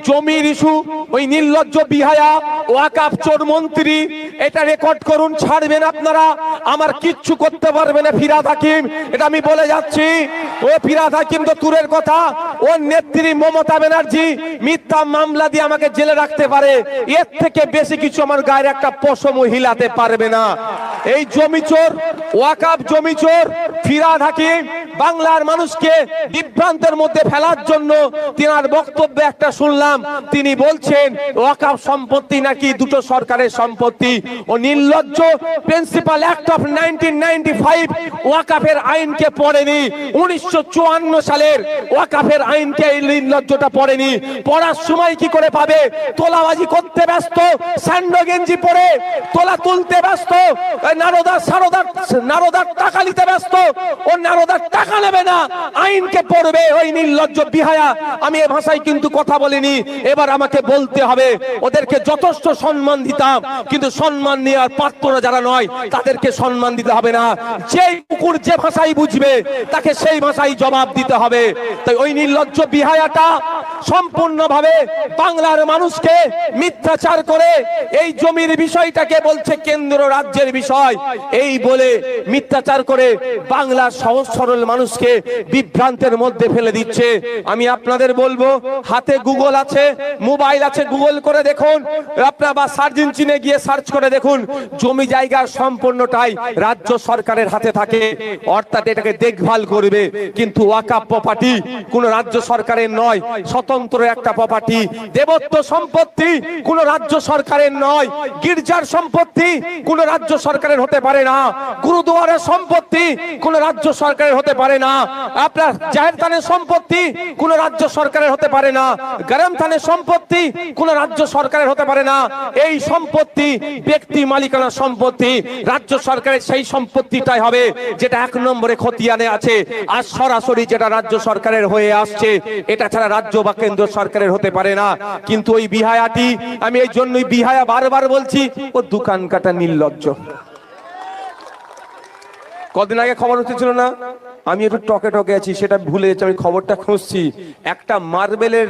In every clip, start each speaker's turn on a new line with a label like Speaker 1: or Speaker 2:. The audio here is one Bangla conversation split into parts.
Speaker 1: জমির ইস্যু, ওই নির্লজ্জ বিহায়া ওয়াকাফ চোর মন্ত্রী, এটা রেকর্ড করুন, ছাড়বেন আপনারা, আমার কিচ্ছু করতে পারবে না ফিরহাদ হাকিম, এটা আমি বলে যাচ্ছি। ও ফিরহাদ হাকিম তো দূরের কথা, ওর নেত্রী মমতা ব্যানার্জি মিথ্যা মামলা দিয়ে আমাকে জেলে রাখতে পারে, এর থেকে বেশি কিছু আমার গায়ের একটা পশম হিলাতে পারবে না। এই জমি চোর, ওয়াকাফ জমি চোর ফিরহাদ হাকিম বাংলার মানুষকে বিভ্রান্তের মধ্যে ফেলার জন্য তিনার বক্তব্যে একটা শুনলাম, তিনি বলছেন ওয়াকাফ সম্পত্তি নাকি দুটো সরকারের সম্পত্তি। ও নির্লজ্জ প্রিন্সিপাল অ্যাক্ট অফ 1995 ওয়াকাফের আইনকে পড়েনি, 1954 সালের ওয়াকাফের আইনকে এই নির্লজ্জটা পড়েনি। পড়ার সময় কি করে পাবে? তোলাবাজি করতে ব্যস্ত, স্যান্ডো গেঞ্জি পরে তোলা তুলতে ব্যস্ত, নারদার টাকা নিতে ব্যস্ত। ও নারদার টাকা নেবে না, আইনকে পড়বে ওই নির্লজ্জ বিহায়া। আমি এ ভাষায় কিন্তু কথা বলিনি, এবার আমাকে বলতে হবে। ওদেরকে যথেষ্ট সম্মান দিতাম, কিন্তু সম্মান নেওয়ার পাত্ররা যারা নয় তাদেরকে সম্মান দিতে হবে না। যে কুকুর যে ভাষাই বুঝবে তাকে সেই ভাষাই জবাব দিতে হবে। তাই ওই নির্লজ্জ বিহায়াটা সম্পূর্ণভাবে বাংলার মানুষকে মিথ্যাচার করে এই জমির বিষয়টাকে বলছে কেন্দ্র রাজ্যের বিষয়, এই বলে মিথ্যাচার করে বাংলার সহজ সরল মানুষকে বিভ্রান্তের মধ্যে ফেলে দিচ্ছে। আমি আপনাদের বলবো, হাতে গুগল আছে, মোবাইল আছে, গুগল করে দেখুন আপনারা, বা সার্চ ইঞ্জিনে গিয়ে সার্চ করে দেখুন, জমি জায়গার সম্পূর্ণটাই রাজ্য সরকারের হাতে থাকে, অর্থাৎ এটাকে দেখভাল করবে। কিন্তু ওয়াকাফ প্রপার্টি কোন রাজ্য সরকারের নয়, স্বতন্ত্র একটা প্রপার্টি। দেবত্ব সম্পত্তি কোন রাজ্য সরকারের নয়, গির্জার সম্পত্তি কোন রাজ্য সরকারের হতে পারে না, গুরুদুয়ারের সম্পত্তি কোন রাজ্য সরকারের হতে পারে না, আপনার জাহের থানের সম্পত্তি কোন রাজ্য সরকারের হতে পারে না, গরম থানের সম্পত্তি কোন রাজ্য সরকারের হতে পারে না। এই সম্পত্তি ব্যক্তি মালিকানা সম্পত্তি, রাজ্য সরকারের সেই সম্পত্তিটাই হবে যেটা এক নম্বরে খতিয়ানে আছে, আর সরাসরি যেটা রাজ্য সরকারের হয়ে আসছে, এটা ছাড়া রাজ্য বা কেন্দ্র সরকারের হতে পারে না। কিন্তু ওই বিহায়াটি, আমি এই জন্যই বিহায়া বারবার বলছি, ও দোকান কাটা নির্লজ্জ। কদিন আগে খবর হচ্ছিল না, আমি একটু টকে টকে আছি, সেটা ভুলে যাচ্ছি, আমি খবরটা খুঁজছি। একটা মার্বেলের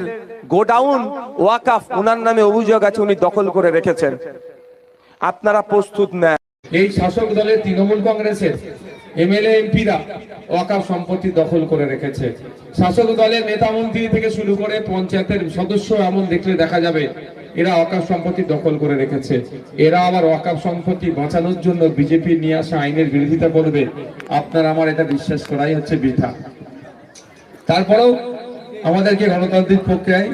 Speaker 1: গোডাউন ওয়াকাফ ওনার নামে অভিযোগ আছে, উনি দখল করে রেখেছেন। আপনারা প্রস্তুত নেন।
Speaker 2: এই শাসক দলের তৃণমূল কংগ্রেসের এমএলএ এমপিরা ওয়াকাফ সম্পত্তি দখল করে রেখেছে। শাসক দলের নেতা মন্ত্রী থেকে শুরু করে পঞ্চায়েতের সদস্য এমন দেখলে দেখা যাবে এরা ওয়াকাফ সম্পত্তি দখল করে রেখেছে। এরা আবার ওয়াকাফ সম্পত্তি বাঁচানোর জন্য বিজেপি নিয়ে আসা আইনের বিরোধিতা করবে, আপনার আমার এটা বিশ্বাস করাই হচ্ছে বৃথা। তারপরেও আমাদেরকে গণতান্ত্রিক প্রক্রিয়ায়